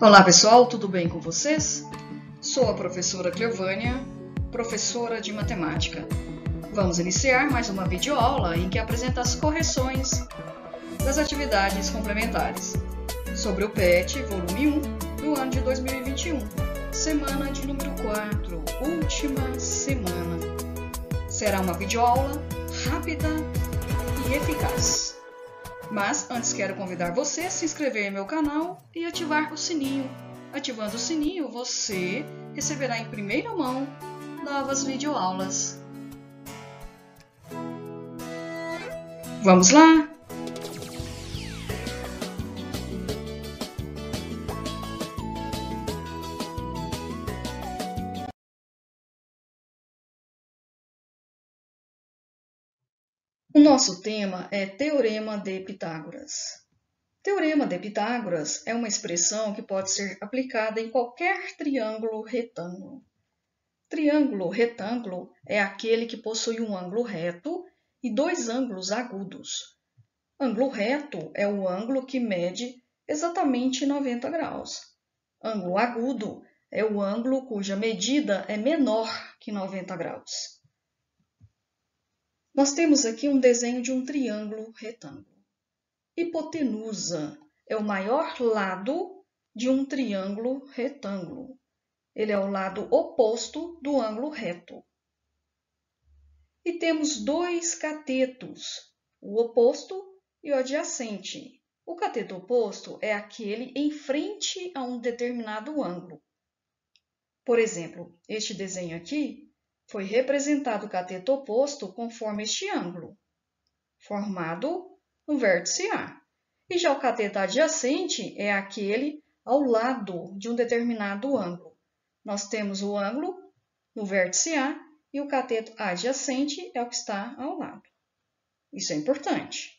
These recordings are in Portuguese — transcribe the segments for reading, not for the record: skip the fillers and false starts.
Olá pessoal, tudo bem com vocês? Sou a professora Cleovânia, professora de matemática. Vamos iniciar mais uma videoaula em que apresenta as correções das atividades complementares sobre o PET volume 1 do ano de 2021, semana de número 4, última semana. Será uma videoaula rápida e eficaz. Mas antes quero convidar você a se inscrever em meu canal e ativar o sininho. Ativando o sininho, você receberá em primeira mão novas videoaulas. Vamos lá? O nosso tema é Teorema de Pitágoras. Teorema de Pitágoras é uma expressão que pode ser aplicada em qualquer triângulo retângulo. Triângulo retângulo é aquele que possui um ângulo reto e dois ângulos agudos. Ângulo reto é o ângulo que mede exatamente 90 graus. Ângulo agudo é o ângulo cuja medida é menor que 90 graus. Nós temos aqui um desenho de um triângulo retângulo. Hipotenusa é o maior lado de um triângulo retângulo. Ele é o lado oposto do ângulo reto. E temos dois catetos, o oposto e o adjacente. O cateto oposto é aquele em frente a um determinado ângulo. Por exemplo, este desenho aqui foi representado o cateto oposto conforme este ângulo, formado no vértice A. E já o cateto adjacente é aquele ao lado de um determinado ângulo. Nós temos o ângulo no vértice A e o cateto adjacente é o que está ao lado. Isso é importante.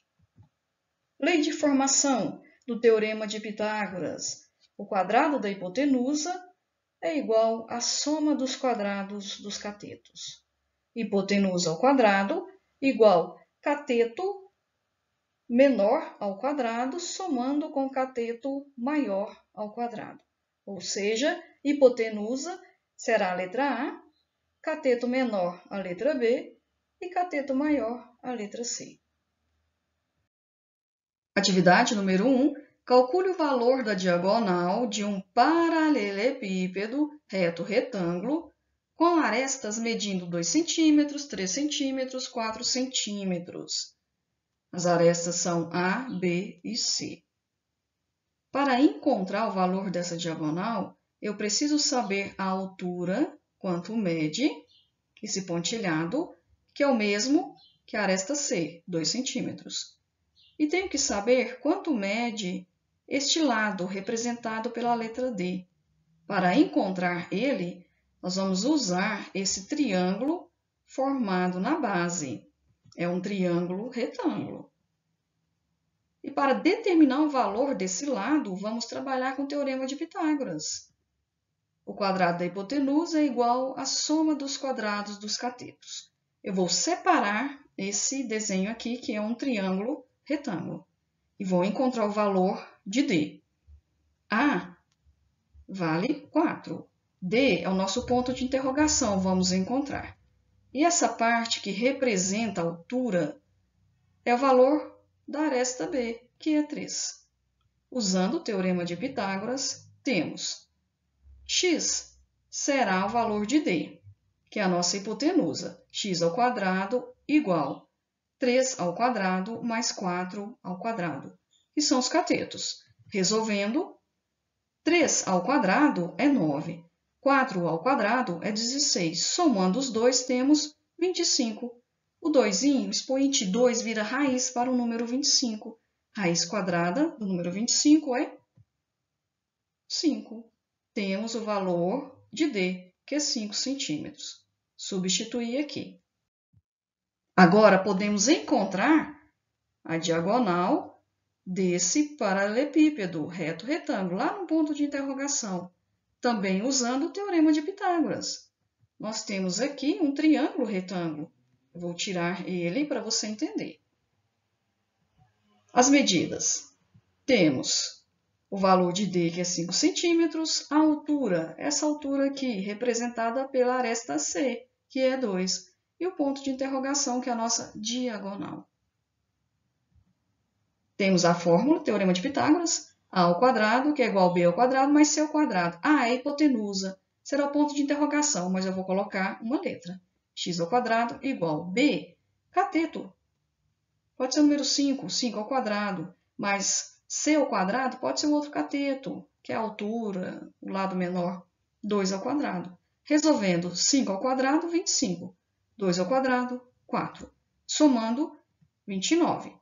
Lei de formação do Teorema de Pitágoras. O quadrado da hipotenusa é igual à soma dos quadrados dos catetos. Hipotenusa ao quadrado igual cateto menor ao quadrado somando com cateto maior ao quadrado. Ou seja, hipotenusa será a letra A, cateto menor a letra B e cateto maior a letra C. Atividade número 1. Calcule o valor da diagonal de um paralelepípedo reto-retângulo com arestas medindo 2 cm, 3 cm, 4 cm. As arestas são A, B e C. Para encontrar o valor dessa diagonal, eu preciso saber a altura, quanto mede esse pontilhado, que é o mesmo que a aresta C, 2 cm. E tenho que saber quanto mede este lado, representado pela letra D. Para encontrar ele, nós vamos usar esse triângulo formado na base. É um triângulo retângulo. E para determinar o valor desse lado, vamos trabalhar com o Teorema de Pitágoras. O quadrado da hipotenusa é igual à soma dos quadrados dos catetos. Eu vou separar esse desenho aqui, que é um triângulo retângulo, e vou encontrar o valor de D. A vale 4. D é o nosso ponto de interrogação, vamos encontrar. E essa parte que representa a altura é o valor da aresta B, que é 3. Usando o Teorema de Pitágoras, temos x será o valor de D, que é a nossa hipotenusa. X ao quadrado igual 3 ao quadrado mais 4 ao quadrado, que são os catetos. Resolvendo, 3 ao quadrado é 9, 4 ao quadrado é 16. Somando os dois, temos 25. O 2, o expoente 2 vira raiz para o número 25. Raiz quadrada do número 25 é 5. Temos o valor de D, que é 5 centímetros. Substituir aqui. Agora, podemos encontrar a diagonal desse paralelepípedo reto-retângulo, lá no ponto de interrogação, também usando o Teorema de Pitágoras. Nós temos aqui um triângulo retângulo. Eu vou tirar ele para você entender. As medidas. Temos o valor de D, que é 5 centímetros, a altura, essa altura aqui, representada pela aresta C, que é 2, e o ponto de interrogação, que é a nossa diagonal. Temos a fórmula, teorema de Pitágoras, A ao quadrado, que é igual a B ao quadrado, mais C ao quadrado. A é a hipotenusa, será o ponto de interrogação, mas eu vou colocar uma letra. X ao quadrado igual B, cateto. Pode ser o número 5, 5 ao quadrado, mas C ao quadrado pode ser um outro cateto, que é a altura, o lado menor, 2 ao quadrado. Resolvendo 5 ao quadrado, 25. 2 ao quadrado, 4. Somando, 29.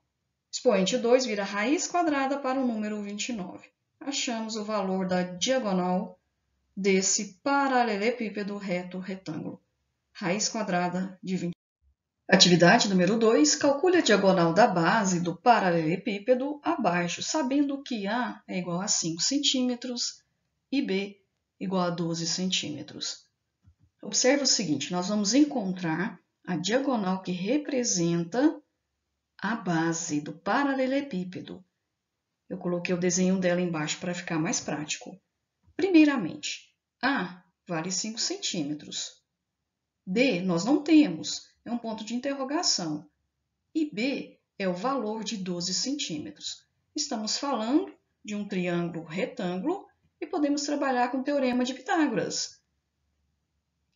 Expoente 2 vira raiz quadrada para o número 29. Achamos o valor da diagonal desse paralelepípedo reto retângulo. Raiz quadrada de 29. Atividade número 2. Calcule a diagonal da base do paralelepípedo abaixo, sabendo que A é igual a 5 centímetros e B igual a 12 centímetros. Observe o seguinte, nós vamos encontrar a diagonal que representa a base do paralelepípedo. Eu coloquei o desenho dela embaixo para ficar mais prático. Primeiramente, A vale 5 centímetros. D nós não temos, é um ponto de interrogação. E B é o valor de 12 centímetros. Estamos falando de um triângulo retângulo e podemos trabalhar com o teorema de Pitágoras,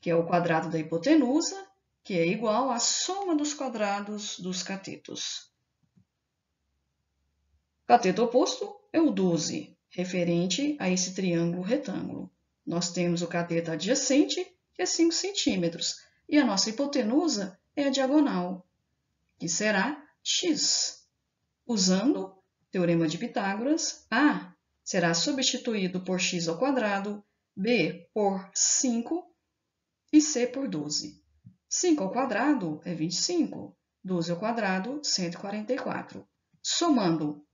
que é o quadrado da hipotenusa, que é igual à soma dos quadrados dos catetos. Cateto oposto é o 12, referente a esse triângulo retângulo. Nós temos o cateto adjacente, que é 5 centímetros, e a nossa hipotenusa é a diagonal, que será x. Usando o teorema de Pitágoras, A será substituído por x ao quadrado, B por 5 e C por 12. 5 ao quadrado é 25, 12 ao quadrado, 144. Somando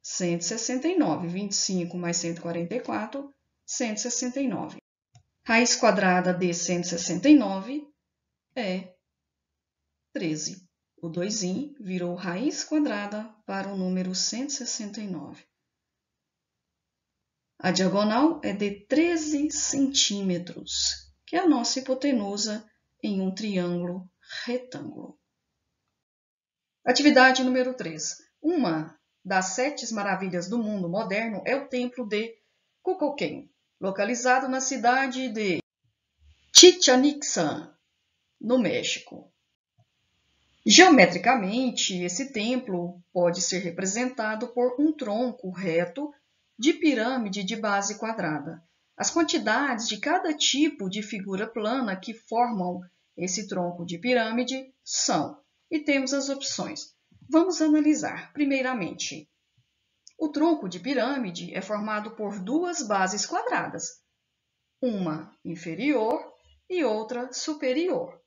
169, 25 mais 144, 169. Raiz quadrada de 169 é 13. O 2 virou raiz quadrada para o número 169. A diagonal é de 13 centímetros, que é a nossa hipotenusa em um triângulo retângulo. Atividade número 3. Uma das 7 maravilhas do mundo moderno é o Templo de Kukulcán, localizado na cidade de Chichén Itzá, no México. Geometricamente, esse templo pode ser representado por um tronco reto de pirâmide de base quadrada. As quantidades de cada tipo de figura plana que formam esse tronco de pirâmide são, e temos as opções. Vamos analisar. Primeiramente, o tronco de pirâmide é formado por duas bases quadradas, uma inferior e outra superior.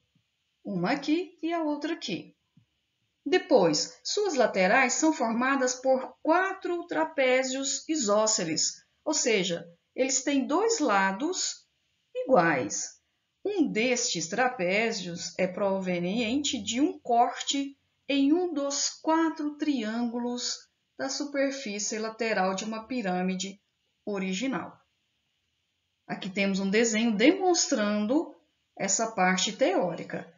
Uma aqui e a outra aqui. Depois, suas laterais são formadas por 4 trapézios isósceles, ou seja, eles têm dois lados iguais. Um destes trapézios é proveniente de um corte em um dos 4 triângulos da superfície lateral de uma pirâmide original. Aqui temos um desenho demonstrando essa parte teórica.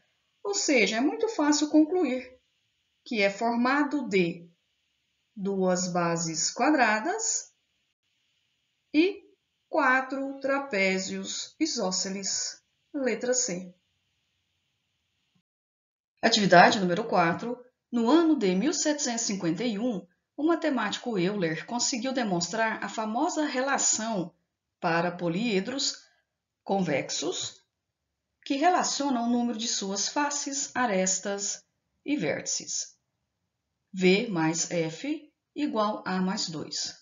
Ou seja, é muito fácil concluir que é formado de duas bases quadradas e 4 trapézios isósceles. Letra C. Atividade número 4. No ano de 1751, o matemático Euler conseguiu demonstrar a famosa relação para poliedros convexos que relacionam o número de suas faces, arestas e vértices. V mais F igual a mais 2.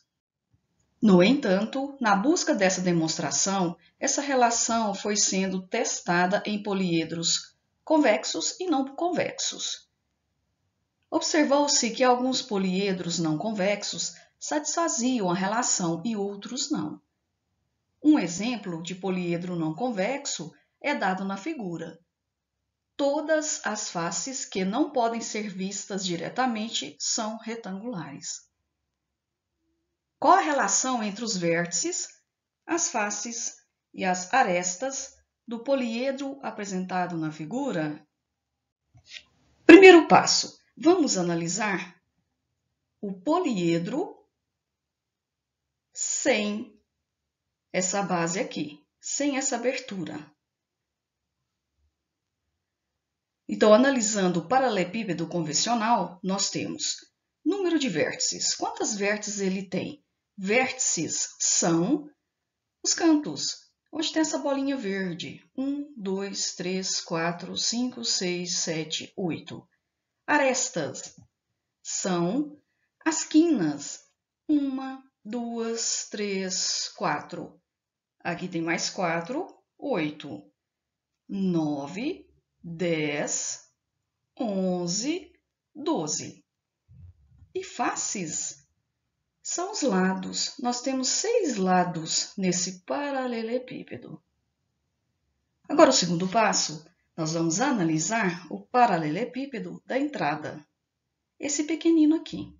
No entanto, na busca dessa demonstração, essa relação foi sendo testada em poliedros convexos e não convexos. Observou-se que alguns poliedros não convexos satisfaziam a relação e outros não. Um exemplo de poliedro não convexo é dado na figura. todas as faces que não podem ser vistas diretamente são retangulares. Qual a relação entre os vértices, as faces e as arestas do poliedro apresentado na figura? Primeiro passo, vamos analisar o poliedro sem essa base aqui, sem essa abertura. Então, analisando o paralelepípedo convencional, nós temos número de vértices. Quantos vértices ele tem? Vértices são os cantos, onde tem essa bolinha verde. 1, 2, 3, 4, 5, 6, 7, 8. Arestas são as quinas. 1, 2, 3, 4. Aqui tem mais 4, 8, 9, 10, 11, 12. E faces são os lados. Nós temos 6 lados nesse paralelepípedo. Agora, o segundo passo, nós vamos analisar o paralelepípedo da entrada. Esse pequenino aqui.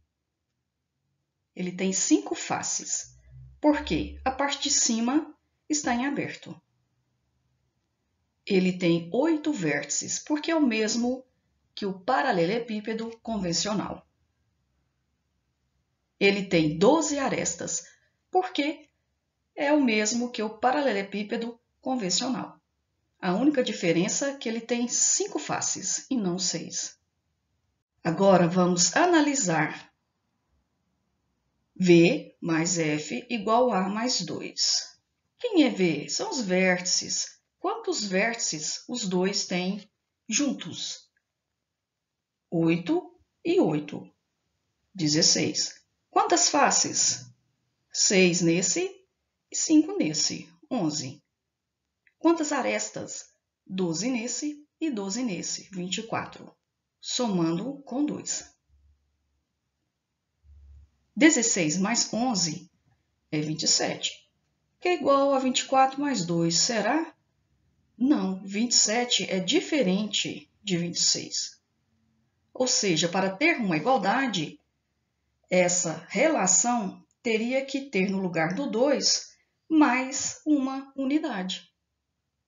Ele tem 5 faces, porque a parte de cima está em aberto. Ele tem 8 vértices, porque é o mesmo que o paralelepípedo convencional. Ele tem 12 arestas, porque é o mesmo que o paralelepípedo convencional. A única diferença é que ele tem 5 faces e não 6. Agora vamos analisar V mais F igual a mais 2. Quem é V? São os vértices. Quantos vértices os dois têm juntos? 8 e 8. 16. Quantas faces? 6 nesse e 5 nesse. 11. Quantas arestas? 12 nesse e 12 nesse. 24. Somando com 2. 16 mais 11 é 27, que é igual a 24 mais 2. Será? Não, 27 é diferente de 26. Ou seja, para ter uma igualdade, essa relação teria que ter no lugar do 2 mais uma unidade,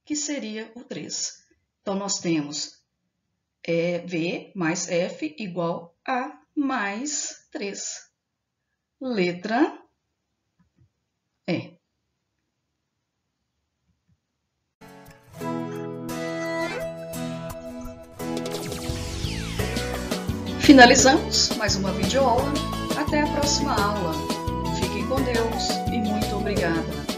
que seria o 3. Então, nós temos V mais F igual a mais 3. Letra E. Finalizamos mais uma videoaula. Até a próxima aula. Fiquem com Deus e muito obrigada.